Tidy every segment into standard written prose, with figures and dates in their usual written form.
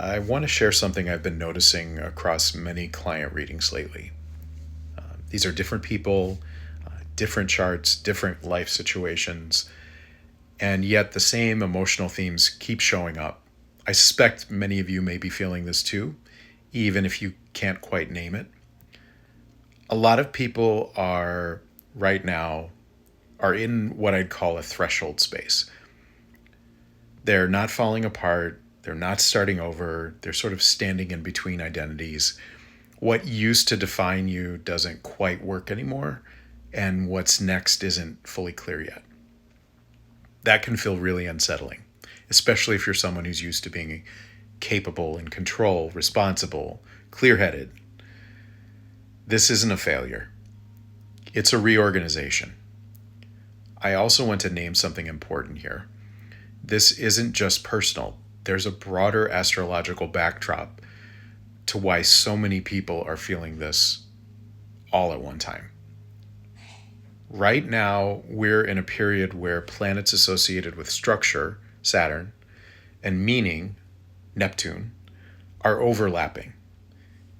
I want to share something I've been noticing across many client readings lately. These are different people, different charts, different life situations, and yet the same emotional themes keep showing up. I suspect many of you may be feeling this too, even if you can't quite name it. A lot of people are right now are in what I'd call a threshold space. They're not falling apart, they're not starting over, they're sort of standing in between identities. What used to define you doesn't quite work anymore, and what's next isn't fully clear yet. That can feel really unsettling, especially if you're someone who's used to being capable, in control, responsible, clear headed. This isn't a failure, it's a reorganization. I also want to name something important here. This isn't just personal, there's a broader astrological backdrop to why so many people are feeling this all at one time. Right now, we're in a period where planets associated with structure, Saturn, and meaning, Neptune, are overlapping.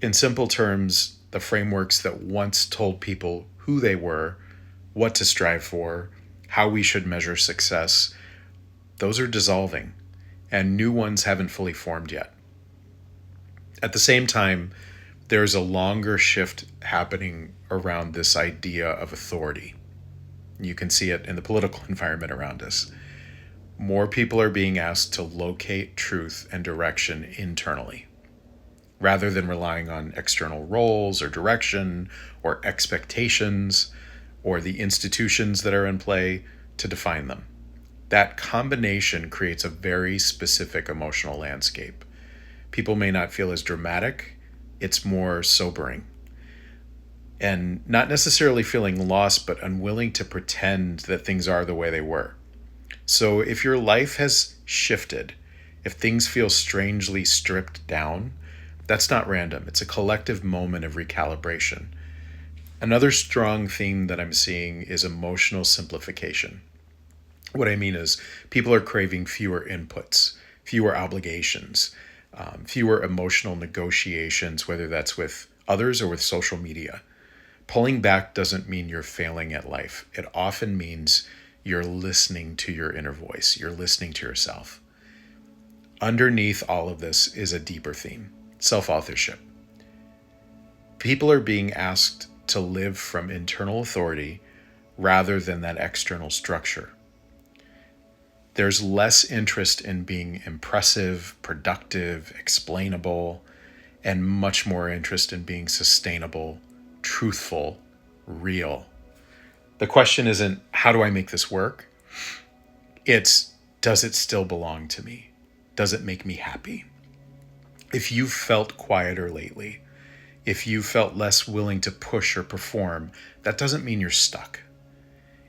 In simple terms, the frameworks that once told people who they were, what to strive for, how we should measure success, those are dissolving, and new ones haven't fully formed yet. At the same time, there's a longer shift happening around this idea of authority. You can see it in the political environment around us. More people are being asked to locate truth and direction internally, rather than relying on external roles or direction or expectations or the institutions that are in play to define them. That combination creates a very specific emotional landscape. People may not feel as dramatic, it's more sobering. And not necessarily feeling lost, but unwilling to pretend that things are the way they were. So if your life has shifted, if things feel strangely stripped down, that's not random. It's a collective moment of recalibration. Another strong theme that I'm seeing is emotional simplification. What I mean is people are craving fewer inputs, fewer obligations, fewer emotional negotiations, whether that's with others or with social media. Pulling back doesn't mean you're failing at life. It often means you're listening to your inner voice. You're listening to yourself. Underneath all of this is a deeper theme: self-authorship. People are being asked to live from internal authority rather than that external structure. There's less interest in being impressive, productive, explainable, and much more interest in being sustainable, truthful, real. The question isn't, how do I make this work? It's, does it still belong to me? Does it make me happy? If you've felt quieter lately, if you felt less willing to push or perform, that doesn't mean you're stuck.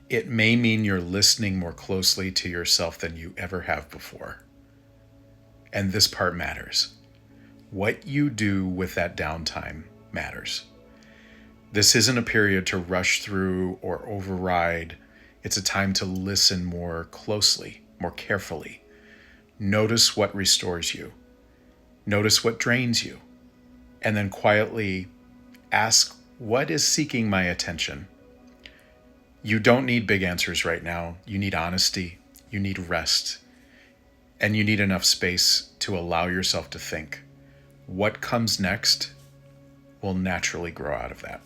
It may mean you're listening more closely to yourself than you ever have before. And this part matters. What you do with that downtime matters. This isn't a period to rush through or override. It's a time to listen more closely, more carefully. Notice what restores you. Notice what drains you. And then quietly ask, what is seeking my attention? You don't need big answers right now. You need honesty. You need rest. And you need enough space to allow yourself to think. What comes next will naturally grow out of that.